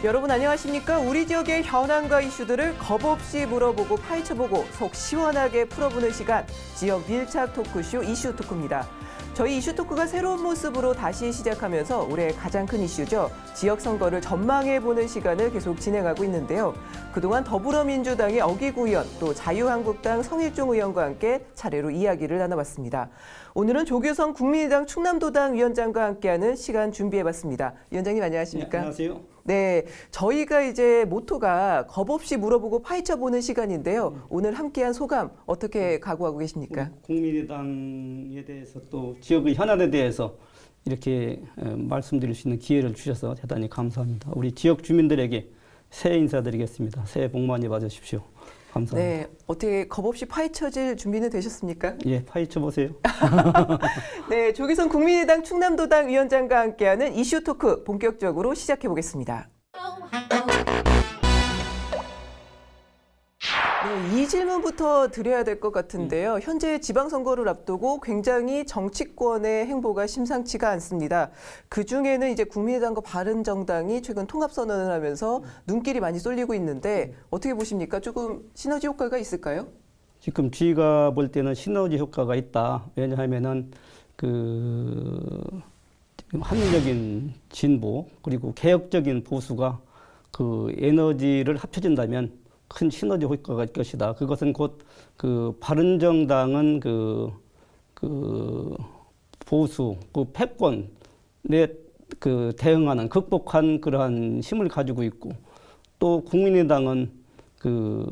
여러분 안녕하십니까? 우리 지역의 현안과 이슈들을 겁없이 물어보고 파헤쳐보고 속 시원하게 풀어보는 시간, 지역 밀착 토크쇼 이슈 토크입니다. 저희 이슈 토크가 새로운 모습으로 다시 시작하면서 올해 가장 큰 이슈죠. 지역 선거를 전망해보는 시간을 계속 진행하고 있는데요. 그동안 더불어민주당의 어기구 의원, 또 자유한국당 성일종 의원과 함께 차례로 이야기를 나눠봤습니다. 오늘은 조규성 국민의당 충남도당 위원장과 함께하는 시간 준비해봤습니다. 위원장님 안녕하십니까? 네, 안녕하세요. 네, 저희가 이제 모토가 겁없이 물어보고 파헤쳐보는 시간인데요. 오늘 함께한 소감 어떻게 각오하고 계십니까? 국민의당에 대해서 또 지역의 현안에 대해서 이렇게 말씀드릴 수 있는 기회를 주셔서 대단히 감사합니다. 우리 지역 주민들에게 새해 인사드리겠습니다. 새해 복 많이 받으십시오. 감사합니다. 네, 어떻게 겁없이 파헤쳐질 준비는 되셨습니까? 예, 파헤쳐 보세요. 네, 조규성 국민의당 충남도당 위원장과 함께하는 이슈 토크 본격적으로 시작해 보겠습니다. 네, 이 질문부터 드려야 될 것 같은데요. 현재 지방선거를 앞두고 굉장히 정치권의 행보가 심상치가 않습니다. 그중에는 이제 국민의당과 바른정당이 최근 통합선언을 하면서 눈길이 많이 쏠리고 있는데 어떻게 보십니까? 조금 시너지 효과가 있을까요? 지금 저희가 볼 때는 시너지 효과가 있다. 왜냐하면은 합리적인 진보 그리고 개혁적인 보수가 그 에너지를 합쳐진다면 큰 시너지 효과가 있을 것이다. 그것은 곧 그 바른정당은 그 보수, 그 패권에 그 대응하는 극복한 그러한 힘을 가지고 있고 또 국민의당은 그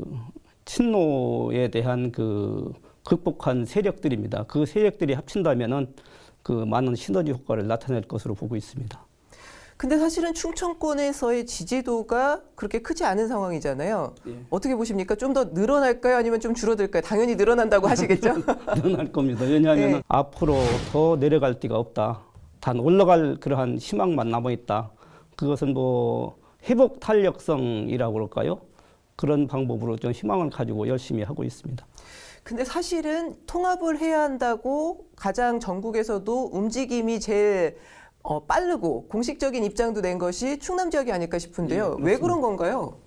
친노에 대한 그 극복한 세력들입니다. 그 세력들이 합친다면은 그 많은 시너지 효과를 나타낼 것으로 보고 있습니다. 근데 사실은 충청권에서의 지지도가 그렇게 크지 않은 상황이잖아요. 예. 어떻게 보십니까? 좀 더 늘어날까요? 아니면 좀 줄어들까요? 당연히 늘어난다고 하시겠죠? 늘어날 겁니다. 왜냐하면 네. 앞으로 더 내려갈 데가 없다. 단 올라갈 그러한 희망만 남아있다. 그것은 뭐 회복 탄력성이라고 그럴까요? 그런 방법으로 좀 희망을 가지고 열심히 하고 있습니다. 근데 사실은 통합을 해야 한다고 가장 전국에서도 움직임이 제일 빠르고 공식적인 입장도 낸 것이 충남 지역이 아닐까 싶은데요. 예, 왜 그런 건가요?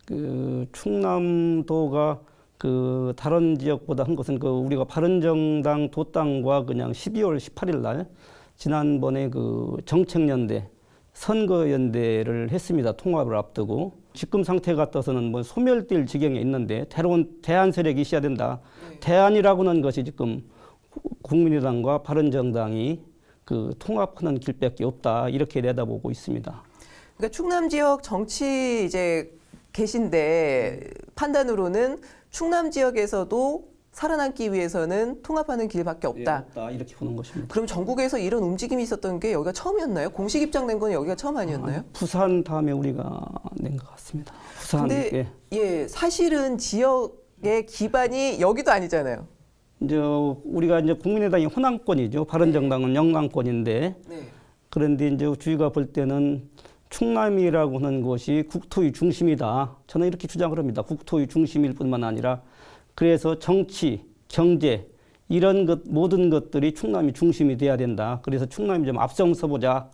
그 충남도가 그 다른 지역보다 한 것은 그 우리가 바른정당 도당과 그냥 12월 18일 날 지난번에 그 정책연대 선거연대를 했습니다. 통합을 앞두고 지금 상태 같아서는 뭐 소멸될 지경에 있는데 새로운 대안 세력이 있어야 된다. 네. 대안이라고 하는 것이 지금 국민의당과 바른정당이 그 통합하는 길밖에 없다 이렇게 내다보고 있습니다. 그러니까 충남 지역 정치 이제 계신데 판단으로는 충남 지역에서도 살아남기 위해서는 통합하는 길밖에 없다. 없다 이렇게 보는 것입니다. 그럼 전국에서 이런 움직임이 있었던 게 여기가 처음이었나요? 공식 입장 낸 건 여기가 처음 아니었나요? 부산 다음에 우리가 낸 것 같습니다. 부산. 근데 사실은 지역의 기반이 여기도 아니잖아요. 이제 우리가 이제 국민의당이 호남권이죠. 바른정당은 영남권인데 네. 그런데 이제 저희가 볼 때는 충남이라고 하는 것이 국토의 중심이다. 저는 이렇게 주장을 합니다. 국토의 중심일 뿐만 아니라 그래서 정치, 경제 이런 것 모든 것들이 충남이 중심이 돼야 된다. 그래서 충남이 좀 앞장서 보자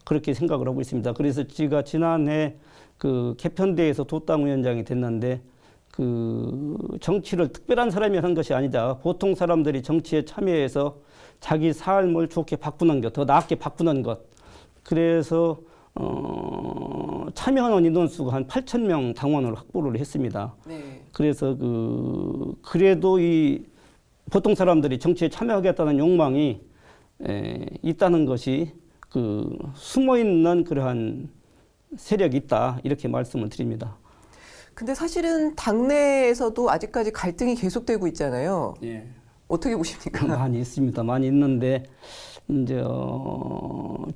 그렇게 생각을 하고 있습니다. 그래서 제가 지난해 그 개편대에서 도당위원장이 됐는데 그 정치를 특별한 사람이 하는 것이 아니다. 보통 사람들이 정치에 참여해서 자기 삶을 좋게 바꾸는 것, 더 나게 바꾸는 것. 그래서 참여하는 인원수가 한 8,000명 당원을 확보를 했습니다. 네. 그래서 그래도 이 보통 사람들이 정치에 참여하겠다는 욕망이 있다는 것이 그 숨어 있는 그러한 세력이 있다 이렇게 말씀을 드립니다. 근데 사실은 당내에서도 아직까지 갈등이 계속되고 있잖아요. 예. 어떻게 보십니까? 많이 있습니다. 많이 있는데 이제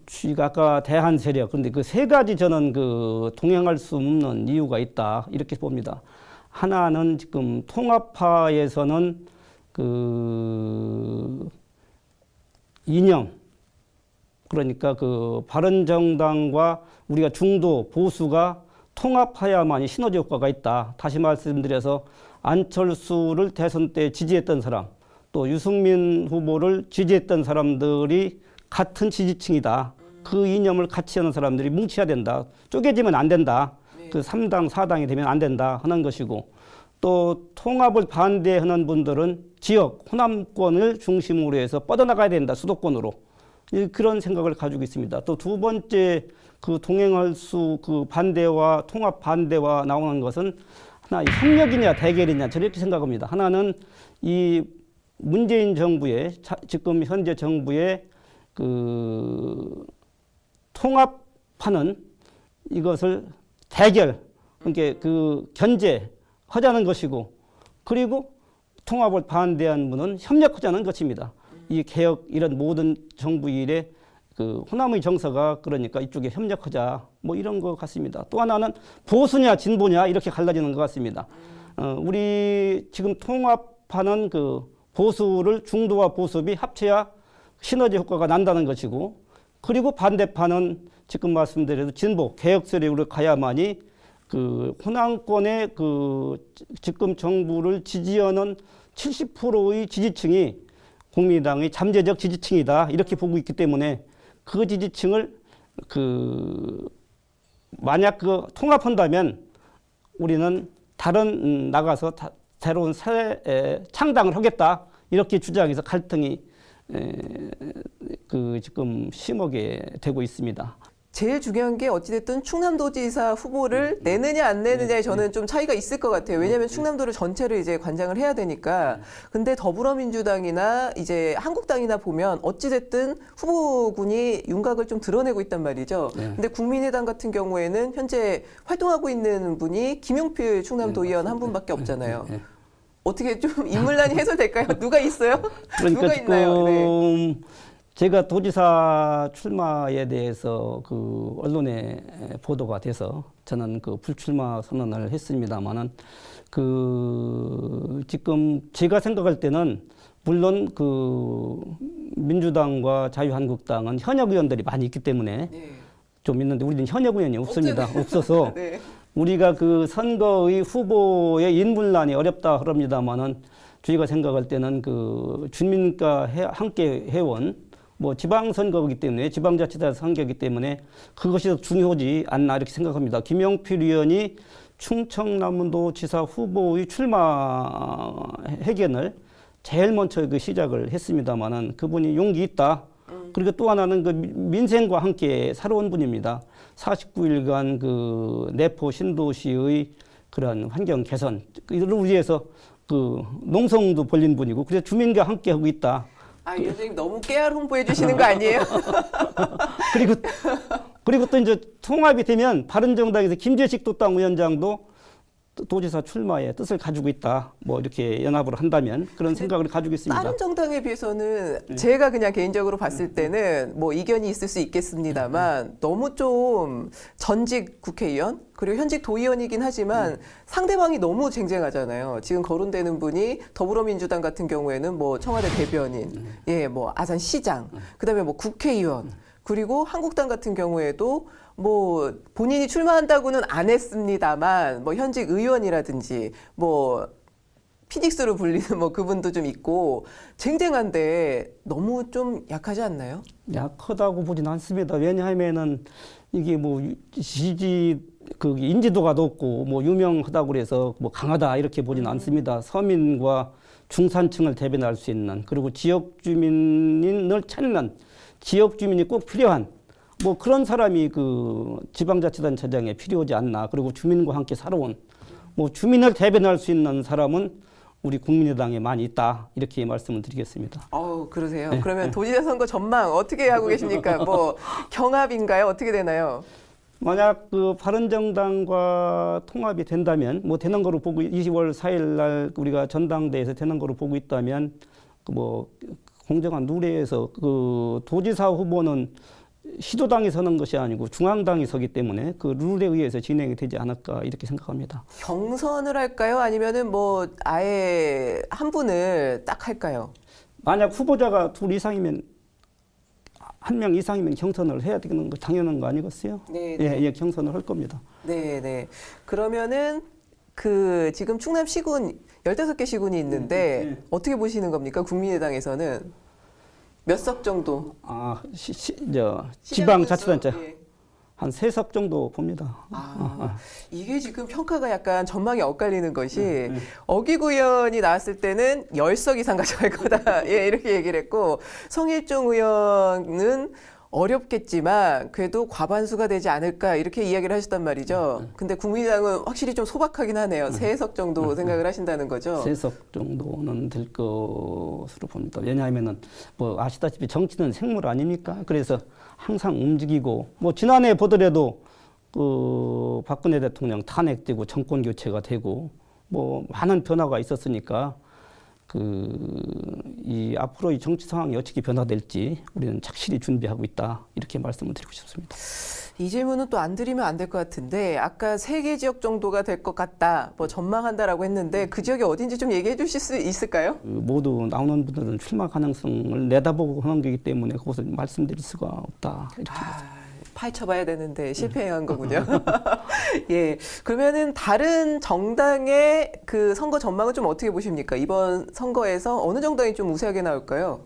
쥐가 아까 대한 세력 근데 그 세 가지 저는 그 동행할 수 없는 이유가 있다 이렇게 봅니다. 하나는 지금 통합파에서는 그 이념 그러니까 그 바른정당과 우리가 중도 보수가 통합해야만이 시너지 효과가 있다. 다시 말씀드려서 안철수를 대선 때 지지했던 사람, 또 유승민 후보를 지지했던 사람들이 같은 지지층이다. 그 이념을 같이 하는 사람들이 뭉쳐야 된다. 쪼개지면 안 된다. 그 3당, 4당이 되면 안 된다 하는 것이고 또 통합을 반대하는 분들은 지역, 호남권을 중심으로 해서 뻗어나가야 된다, 수도권으로. 그런 생각을 가지고 있습니다. 또 두 번째 그 동행할 수 그 반대와 통합 반대와 나오는 것은 하나 협력이냐 대결이냐 저렇게 생각합니다. 하나는 이 문재인 정부의 지금 현재 정부의 그 통합하는 이것을 대결, 그러니까 그 견제하자는 것이고 그리고 통합을 반대하는 분은 협력하자는 것입니다. 이 개혁 이런 모든 정부 일에 그 호남의 정서가 그러니까 이쪽에 협력하자 뭐 이런 것 같습니다. 또 하나는 보수냐 진보냐 이렇게 갈라지는 것 같습니다. 우리 지금 통합하는 그 보수를 중도와 보수비 합쳐야 시너지 효과가 난다는 것이고 그리고 반대파는 지금 말씀드린 진보 개혁 세력으로 가야만이 그 호남권의 그 지금 정부를 지지하는 70%의 지지층이 국민의당의 잠재적 지지층이다 이렇게 보고 있기 때문에 그 지지층을 그 만약 그 통합한다면 우리는 다른 나가서 새로운 새 창당을 하겠다 이렇게 주장해서 갈등이 그 지금 심하게 되고 있습니다. 제일 중요한 게 어찌됐든 충남도지사 후보를 내느냐 안 내느냐에 저는 좀 차이가 있을 것 같아요. 왜냐하면 충남도를 전체를 이제 관장을 해야 되니까. 근데 더불어민주당이나 이제 한국당이나 보면 어찌됐든 후보군이 윤곽을 좀 드러내고 있단 말이죠. 근데 국민의당 같은 경우에는 현재 활동하고 있는 분이 김용필 충남도의원 한 분밖에 없잖아요. 어떻게 좀 인물난이 해소될까요? 누가 있어요? 그러니까 누가 있나요? 네. 제가 도지사 출마에 대해서 그 언론에 보도가 돼서 저는 그 불출마 선언을 했습니다만은 그 지금 제가 생각할 때는 물론 그 민주당과 자유한국당은 현역 의원들이 많이 있기 때문에 좀 있는데 우리는 현역 의원이 없습니다. 없어서 네. 우리가 그 선거의 후보의 인물난이 어렵다 그럽니다만은 저희가 생각할 때는 그 주민과 함께 해온 뭐 지방선거이기 때문에 지방자치단 선거이기 때문에 그것이 더 중요하지 않나 이렇게 생각합니다. 김용필 의원이 충청남도 지사 후보의 출마 회견을 제일 먼저 그 시작을 했습니다만은 그분이 용기 있다. 그리고 또 하나는 그 민생과 함께 살아온 분입니다. 49일간 그 내포 신도시의 그런 환경 개선 이를 위해서 그 농성도 벌린 분이고 그래서 주민과 함께 하고 있다. 아, 선생님 너무 깨알 홍보해 주시는 거 아니에요? 그리고 또 이제 통합이 되면 바른정당에서 김재식 도당 위원장도 도지사 출마에 뜻을 가지고 있다. 뭐 이렇게 연합을 한다면 그런 생각을 가지고 있습니다. 다른 정당에 비해서는 제가 그냥 개인적으로 봤을 때는 뭐 이견이 있을 수 있겠습니다만 너무 좀 전직 국회의원 그리고 현직 도의원이긴 하지만 상대방이 너무 쟁쟁하잖아요. 지금 거론되는 분이 더불어민주당 같은 경우에는 뭐 청와대 대변인, 뭐 아산시장, 그다음에 뭐 국회의원, 그리고 한국당 같은 경우에도 뭐 본인이 출마한다고는 안 했습니다만 뭐 현직 의원이라든지 뭐 피닉스로 불리는 뭐 그분도 좀 있고 쟁쟁한데 너무 좀 약하지 않나요? 약하다고 보진 않습니다. 왜냐하면은 이게 뭐 그 인지도가 높고 뭐 유명하다고 그래서 뭐 강하다 이렇게 보진 않습니다. 서민과 중산층을 대변할 수 있는 그리고 지역 주민을 찾는 지역 주민이 꼭 필요한 뭐 그런 사람이 그 지방자치단체장에 필요하지 않나. 그리고 주민과 함께 살아온 뭐 주민을 대변할 수 있는 사람은 우리 국민의당에 많이 있다. 이렇게 말씀을 드리겠습니다. 그러세요. 네. 그러면 도지사 선거 전망 어떻게 하고 계십니까? 뭐 경합인가요? 어떻게 되나요? 만약 그 바른정당과 통합이 된다면 뭐 되는 거로 보고 20월 4일 날 우리가 전당대회에서 되는 거로 보고 있다면 그 뭐 공정한 룰에서 그 도지사 후보는 시도당이 서는 것이 아니고 중앙당이 서기 때문에 그 룰에 의해서 진행이 되지 않을까 이렇게 생각합니다. 경선을 할까요? 아니면은 뭐 아예 한 분을 딱 할까요? 만약 후보자가 둘 이상이면 한 명 이상이면 경선을 해야 되는 거 당연한 거 아니겠어요? 네. 예, 경선을 할 겁니다. 네. 그러면은 그 지금 충남 시군 15개 시군이 있는데 어떻게 보시는 겁니까? 국민의당에서는 몇 석 정도? 지방자치단체 한 3석 정도 봅니다. 이게 지금 평가가 약간 전망이 엇갈리는 것이 어기구 의원이 나왔을 때는 10석 이상 가져갈 거다. 예, 이렇게 얘기를 했고 성일종 의원은 어렵겠지만 그래도 과반수가 되지 않을까 이렇게 이야기를 하셨단 말이죠. 근데 국민의당은 확실히 좀 소박하긴 하네요. 3석 정도 생각을 하신다는 거죠. 3석 정도는 될 것으로 봅니다. 왜냐하면은 뭐 아시다시피 정치는 생물 아닙니까? 그래서 항상 움직이고 뭐 지난해 보더라도 그 박근혜 대통령 탄핵되고 정권 교체가 되고 뭐 많은 변화가 있었으니까 이 앞으로 이 정치 상황이 어떻게 변화될지 우리는 착실히 준비하고 있다 이렇게 말씀을 드리고 싶습니다. 이 질문은 또 안 드리면 안 될 것 같은데 아까 3개 지역 정도가 될 것 같다, 뭐 전망한다라고 했는데 그 지역이 어딘지 좀 얘기해 주실 수 있을까요? 모두 나오는 분들은 출마 가능성을 내다보고 하는 거기 때문에 그것을 말씀드릴 수가 없다 이렇게 파헤쳐봐야 되는데 실패한 거군요. 예, 그러면은 다른 정당의 그 선거 전망은 좀 어떻게 보십니까? 이번 선거에서 어느 정당이 좀 우세하게 나올까요?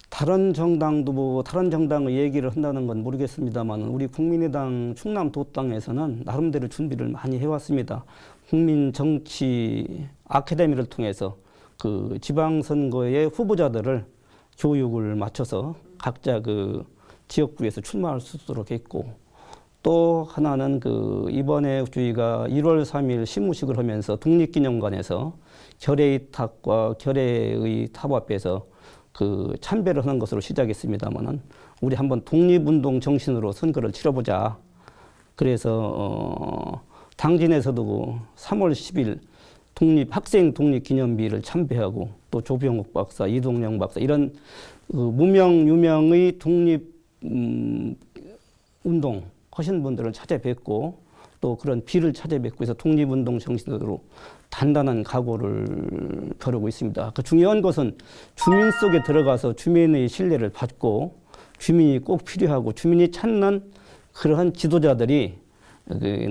다른 정당도 뭐 다른 정당의 얘기를 한다는 건 모르겠습니다만 우리 국민의당 충남 도당에서는 나름대로 준비를 많이 해왔습니다. 국민 정치 아카데미를 통해서 그 지방선거의 후보자들을 교육을 맞춰서 각자 그 지역구에서 출마할 수 있도록 했고 또 하나는 그 이번에 저희가 1월 3일 시무식을 하면서 독립기념관에서 결의탑과 결의의 탑 앞에서 그 참배를 하는 것으로 시작했습니다만은 우리 한번 독립운동 정신으로 선거를 치러보자. 그래서 당진에서도 3월 10일 학생 독립기념비를 참배하고 또 조병욱 박사, 이동영 박사 이런 무명 유명의 독립 운동 하신 분들을 찾아뵙고 또 그런 비를 찾아뵙고 해서 독립운동 정신으로 단단한 각오를 벼르고 있습니다. 그 중요한 것은 주민 속에 들어가서 주민의 신뢰를 받고 주민이 꼭 필요하고 주민이 찾는 그러한 지도자들이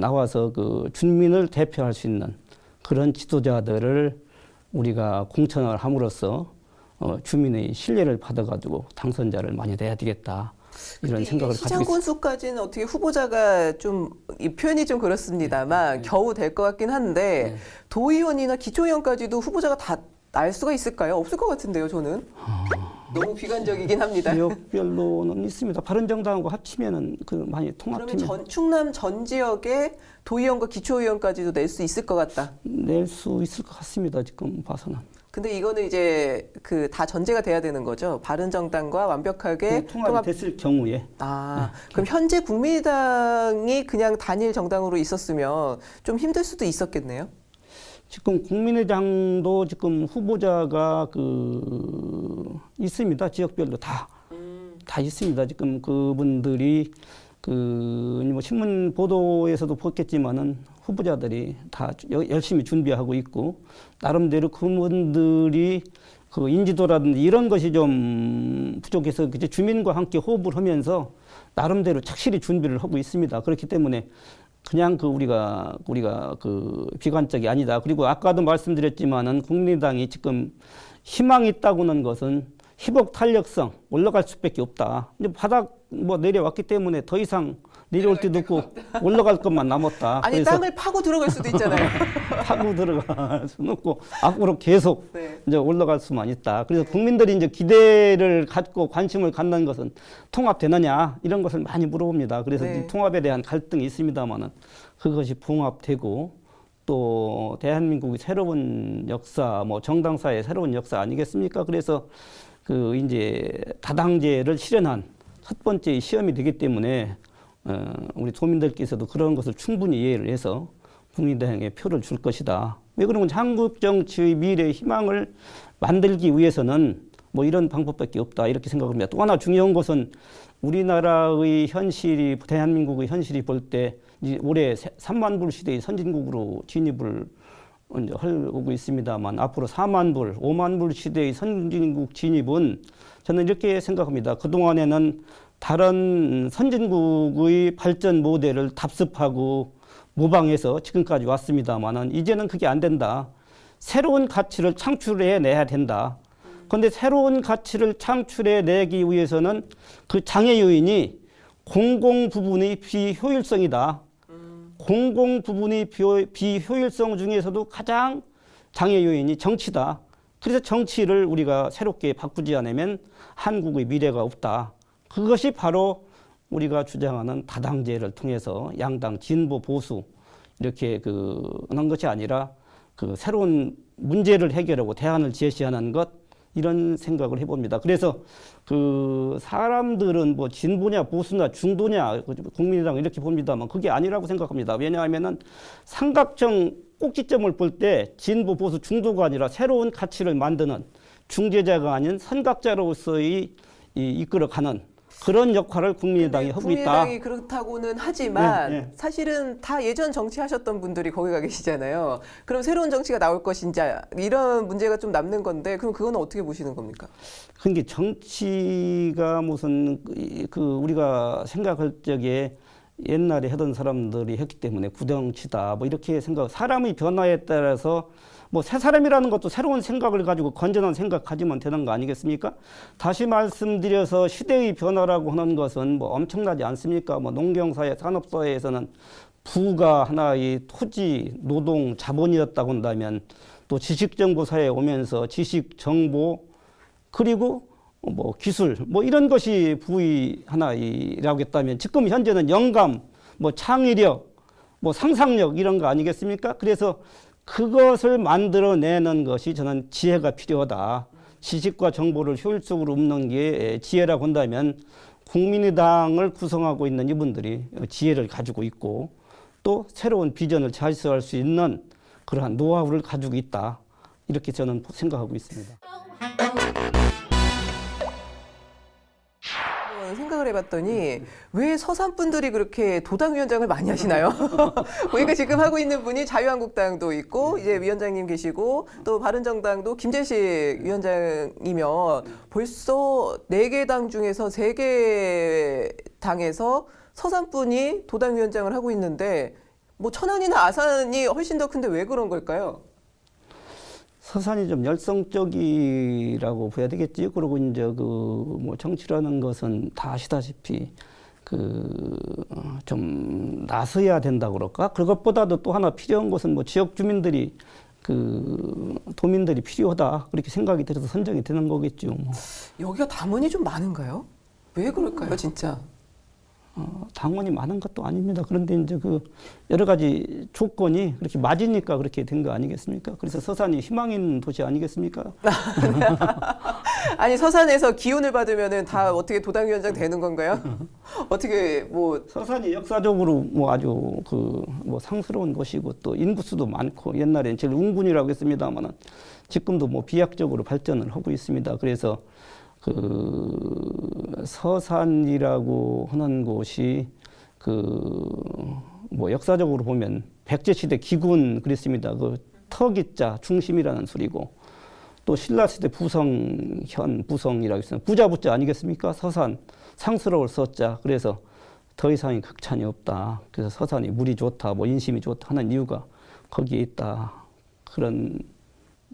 나와서 그 주민을 대표할 수 있는 그런 지도자들을 우리가 공천을 함으로써 주민의 신뢰를 받아가지고 당선자를 많이 내야 되겠다. 이런 생각을 가지고 있습니다. 시장 건수까지는 어떻게 후보자가 좀 이 표현이 좀 그렇습니다만 겨우 될 것 같긴 한데 도의원이나 기초의원까지도 후보자가 다 날 수가 있을까요? 없을 것 같은데요, 저는. 너무 비관적이긴 합니다. 지역별로는 있습니다. 바른정당하고 합치면은 그 많이 통합되면 그러면 충남 전 지역에 도의원과 기초의원까지도 낼 수 있을 것 같다. 낼 수 있을 것 같습니다. 지금 봐서는. 근데 이거는 이제 그 다 전제가 돼야 되는 거죠. 바른정당과 완벽하게 통합이 됐을 경우에. 그럼 현재 국민의당이 그냥 단일 정당으로 있었으면 좀 힘들 수도 있었겠네요. 지금 국민의당도 지금 후보자가 있습니다. 지역별로 다 있습니다. 지금 그분들이 뭐 신문 보도에서도 봤겠지만은 후보자들이 다 열심히 준비하고 있고 나름대로 그분들이 그 인지도라든지 이런 것이 좀 부족해서 이제 주민과 함께 호흡을 하면서 나름대로 착실히 준비를 하고 있습니다. 그렇기 때문에 그냥 우리가 비관적이 아니다. 그리고 아까도 말씀드렸지만은 국민의당이 지금 희망이 있다고는 것은 희복 탄력성 올라갈 수밖에 없다. 이제 바닥 뭐 내려왔기 때문에 더 이상 내려올 때도 없고 올라갈 것만 남았다. 아니 땅을 파고 들어갈 수도 있잖아요. 파고 들어갈 수는 없고 앞으로 계속 네. 이제 올라갈 수만 있다. 그래서 국민들이 이제 기대를 갖고 관심을 갖는 것은 통합되느냐 이런 것을 많이 물어봅니다. 그래서 네. 통합에 대한 갈등이 있습니다만은 그것이 봉합되고 또 대한민국의 새로운 역사, 뭐 정당사의 새로운 역사 아니겠습니까? 그래서 이제 다당제를 실현한 첫 번째 시험이 되기 때문에 우리 도민들께서도 그런 것을 충분히 이해를 해서 국민의당에 표를 줄 것이다. 왜 그러면 한국 정치의 미래의 희망을 만들기 위해서는 뭐 이런 방법밖에 없다 이렇게 생각합니다. 또 하나 중요한 것은 우리나라의 현실이 대한민국의 현실이 볼 때 올해 3만 불 시대의 선진국으로 진입을 이제 하고 있습니다만 앞으로 4만 불, 5만 불 시대의 선진국 진입은 저는 이렇게 생각합니다. 그동안에는 다른 선진국의 발전 모델을 답습하고 모방해서 지금까지 왔습니다만은 이제는 그게 안 된다. 새로운 가치를 창출해내야 된다. 그런데 새로운 가치를 창출해내기 위해서는 그 장애 요인이 공공 부분의 비효율성이다. 공공 부분의 비효율성 중에서도 가장 장애 요인이 정치다. 그래서 정치를 우리가 새롭게 바꾸지 않으면 한국의 미래가 없다. 그것이 바로 우리가 주장하는 다당제를 통해서 양당 진보 보수 이렇게 하는 것이 아니라 새로운 문제를 해결하고 대안을 제시하는 것, 이런 생각을 해봅니다. 그래서 사람들은 뭐 진보냐 보수냐 중도냐 국민의당 이렇게 봅니다만 그게 아니라고 생각합니다. 왜냐하면은 삼각형 꼭지점을 볼 때 진보 보수 중도가 아니라 새로운 가치를 만드는 중재자가 아닌 선각자로서의 이끌어가는 그런 역할을 국민의당이 하고 있다. 국민의당이 그렇다고는 하지만 네. 사실은 다 예전 정치하셨던 분들이 거기 가 계시잖아요. 그럼 새로운 정치가 나올 것인지 이런 문제가 좀 남는 건데 그럼 그건 어떻게 보시는 겁니까? 그게 정치가 무슨 우리가 생각할 적에 옛날에 하던 사람들이 했기 때문에 구정치다 뭐 이렇게 사람의 변화에 따라서 뭐 새 사람이라는 것도 새로운 생각을 가지고 건전한 생각 가지면 되는 거 아니겠습니까? 다시 말씀드려서 시대의 변화라고 하는 것은 뭐 엄청나지 않습니까? 뭐 농경사회, 산업사회에서는 부가 하나의 토지, 노동, 자본이었다고 한다면 또 지식정보사회에 오면서 지식, 정보 그리고 뭐 기술 뭐 이런 것이 부의 하나라고 했다면 지금 현재는 영감, 뭐 창의력, 뭐 상상력 이런 거 아니겠습니까? 그래서 그것을 만들어내는 것이 저는 지혜가 필요하다. 지식과 정보를 효율적으로 읊는 게 지혜라고 한다면 국민의당을 구성하고 있는 이분들이 지혜를 가지고 있고 또 새로운 비전을 자시할 수 있는 그러한 노하우를 가지고 있다. 이렇게 저는 생각하고 있습니다. 생각을 해봤더니 왜 서산 분들이 그렇게 도당위원장을 많이 하시나요? 우리가 지금 하고 있는 분이 자유한국당도 있고 이제 위원장님 계시고 또 바른정당도 김재식 위원장이면 벌써 4개 당 중에서 3개 당에서 서산 분이 도당위원장을 하고 있는데 뭐 천안이나 아산이 훨씬 더 큰데 왜 그런 걸까요? 서산이 좀 열성적이라고 봐야 되겠지. 그리고 이제 뭐 정치라는 것은 다 아시다시피 좀 나서야 된다 그럴까? 그것보다도 또 하나 필요한 것은 뭐 지역 주민들이 도민들이 필요하다. 그렇게 생각이 들어서 선정이 되는 거겠죠. 뭐. 여기가 당원이 좀 많은가요? 왜 그럴까요, 진짜? 당원이 많은 것도 아닙니다. 그런데 이제 여러 가지 조건이 그렇게 맞으니까 그렇게 된 거 아니겠습니까? 그래서 서산이 희망 있는 도시 아니겠습니까? 아니 서산에서 기운을 받으면은 다 어떻게 도당위원장 되는 건가요? 어떻게 뭐 서산이 역사적으로 뭐 아주 뭐 상스러운 곳이고 또 인구수도 많고 옛날엔 제일 웅군이라고 했습니다만은 지금도 뭐 비약적으로 발전을 하고 있습니다. 그래서 서산이라고 하는 곳이 뭐 역사적으로 보면 백제시대 기군 그랬습니다. 터기자 중심이라는 소리고 또 신라시대 부성이라고 했습니다. 부자 아니겠습니까? 서산 상스러울 서자. 그래서 더 이상의 극찬이 없다. 그래서 서산이 물이 좋다, 뭐 인심이 좋다 하는 이유가 거기에 있다. 그런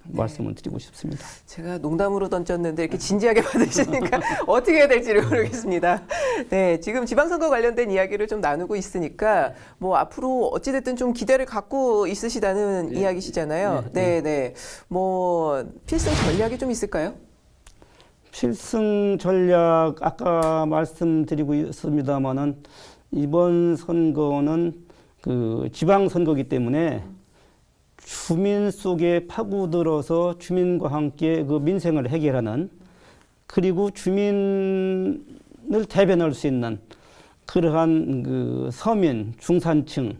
말씀을 드리고 싶습니다. 제가 농담으로 던졌는데 이렇게 진지하게 받으시니까 어떻게 해야 될지를 모르겠습니다. 네, 지금 지방선거 관련된 이야기를 좀 나누고 있으니까 뭐 앞으로 어찌됐든 좀 기대를 갖고 있으시다는 이야기시잖아요. 네. 뭐 필승 전략이 좀 있을까요? 필승 전략 아까 말씀드리고 있습니다만은 이번 선거는 지방선거이기 때문에 주민 속에 파고들어서 주민과 함께 민생을 해결하는 그리고 주민을 대변할 수 있는 그러한 서민, 중산층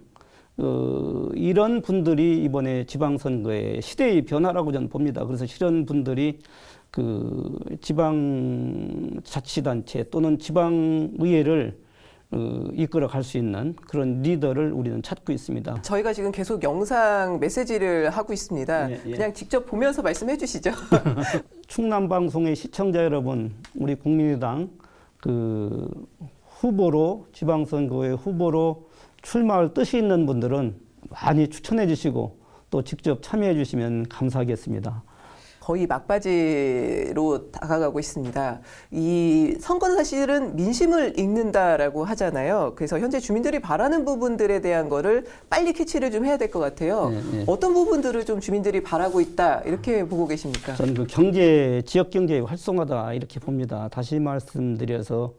이런 분들이 이번에 지방선거의 시대의 변화라고 저는 봅니다. 그래서 이런 분들이 지방자치단체 또는 지방의회를 이끌어 갈 수 있는 그런 리더를 우리는 찾고 있습니다. 저희가 지금 계속 영상 메시지를 하고 있습니다. 예. 그냥 직접 보면서 말씀해 주시죠. 충남방송의 시청자 여러분, 우리 국민의당 후보로 지방선거의 후보로 출마할 뜻이 있는 분들은 많이 추천해 주시고 또 직접 참여해 주시면 감사하겠습니다. 거의 막바지로 다가가고 있습니다. 이 선거는 사실은 민심을 읽는다라고 하잖아요. 그래서 현재 주민들이 바라는 부분들에 대한 거를 빨리 캐치를 좀 해야 될 것 같아요. 어떤 부분들을 좀 주민들이 바라고 있다 이렇게 보고 계십니까? 저는 그 지역 경제의 활성화다 이렇게 봅니다. 다시 말씀드려서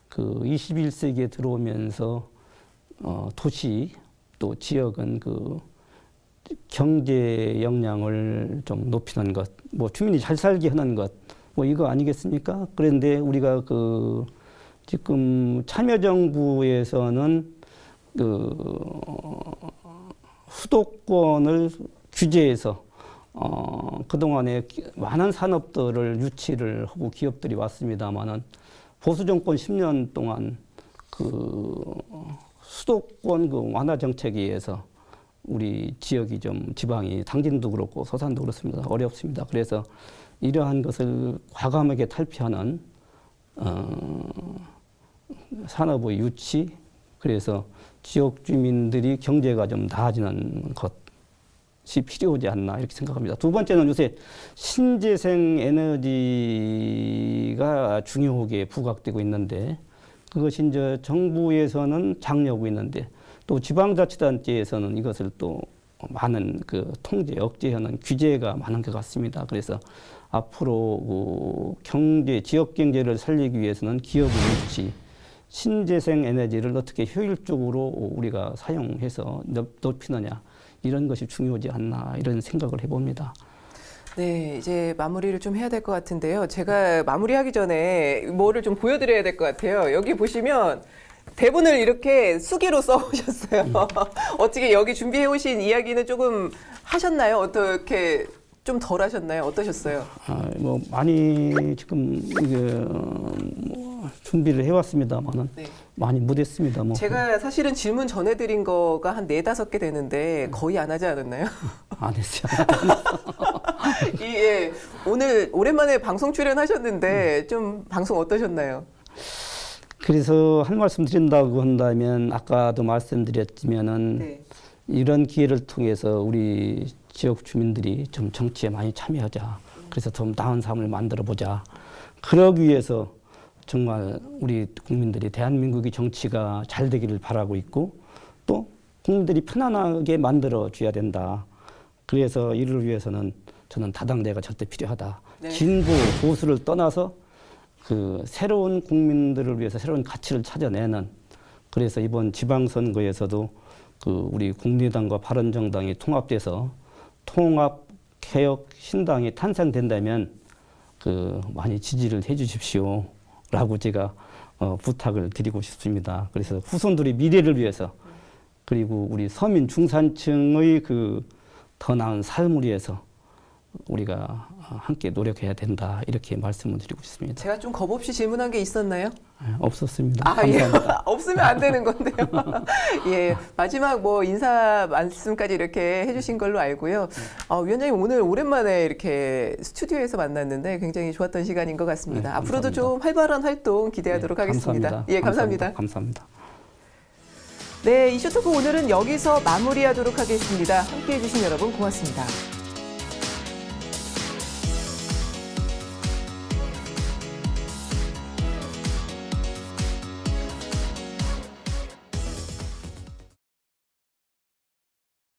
그 21세기에 들어오면서 도시 또 지역은 그 경제 역량을 좀 높이는 것, 뭐 주민이 잘 살게 하는 것, 뭐 이거 아니겠습니까? 그런데 우리가 그 지금 참여정부에서는 그 수도권을 규제해서 그동안에 많은 산업들을 유치를 하고 기업들이 왔습니다만은 보수 정권 10년 동안 그 수도권 그 완화 정책에 의해서 우리 지역이 좀 지방이 당진도 그렇고 서산도 그렇습니다. 어렵습니다. 그래서 이러한 것을 과감하게 탈피하는 산업의 유치, 그래서 지역 주민들이 경제가 좀 나아지는 것이 필요하지 않나 이렇게 생각합니다. 두 번째는 요새 신재생 에너지가 중요하게 부각되고 있는데 그것이 이제 정부에서는 장려하고 있는데 또 지방자치단체에서는 이것을 또 많은 그 통제, 억제하는 규제가 많은 것 같습니다. 그래서 앞으로 그 지역 경제를 살리기 위해서는 기업의 유치, 신재생 에너지를 어떻게 효율적으로 우리가 사용해서 높이느냐 이런 것이 중요하지 않나 이런 생각을 해봅니다. 네, 이제 마무리를 좀 해야 될 것 같은데요. 제가 마무리하기 전에 뭐를 좀 보여드려야 될 것 같아요. 여기 보시면 대본을 이렇게 수기로 써오셨어요. 어떻게 여기 준비해 오신 이야기는 조금 하셨나요? 어떻게 좀 덜 하셨나요? 어떠셨어요? 뭐 많이 지금 이게 뭐 준비를 해왔습니다만은 네. 많이 못했습니다. 뭐 제가 사실은 질문 전해드린 거가 한 4-5개 되는데 거의 안 하지 않았나요? 안 했어요. 예, 오늘 오랜만에 방송 출연하셨는데 좀 방송 어떠셨나요? 그래서 한 말씀 드린다고 한다면 아까도 말씀드렸지만은 네. 이런 기회를 통해서 우리 지역 주민들이 좀 정치에 많이 참여하자. 그래서 좀 나은 삶을 만들어 보자. 그러기 위해서 정말 우리 국민들이 대한민국의 정치가 잘 되기를 바라고 있고 또 국민들이 편안하게 만들어 줘야 된다. 그래서 이를 위해서는 저는 다당제가 절대 필요하다. 네. 진보, 보수를 떠나서 그 새로운 국민들을 위해서 새로운 가치를 찾아내는, 그래서 이번 지방선거에서도 그 우리 국민의당과 바른정당이 통합돼서 통합개혁 신당이 탄생된다면 그 많이 지지를 해 주십시오 라고 제가 부탁을 드리고 싶습니다. 그래서 후손들의 미래를 위해서 그리고 우리 서민 중산층의 그 더 나은 삶을 위해서 우리가 함께 노력해야 된다 이렇게 말씀을 드리고 싶습니다. 제가 좀 겁없이 질문한 게 있었나요? 없었습니다. 감사합니다. 예. 없으면 안 되는 건데요. 예, 마지막 뭐 인사 말씀까지 이렇게 해주신 걸로 알고요. 위원장님 오늘 오랜만에 이렇게 스튜디오에서 만났는데 굉장히 좋았던 시간인 것 같습니다. 네, 앞으로도 좀 활발한 활동 기대하도록 하겠습니다. 감사합니다. 예, 감사합니다. 감사합니다. 네, 이슈토크 오늘은 여기서 마무리하도록 하겠습니다. 함께해 주신 여러분 고맙습니다.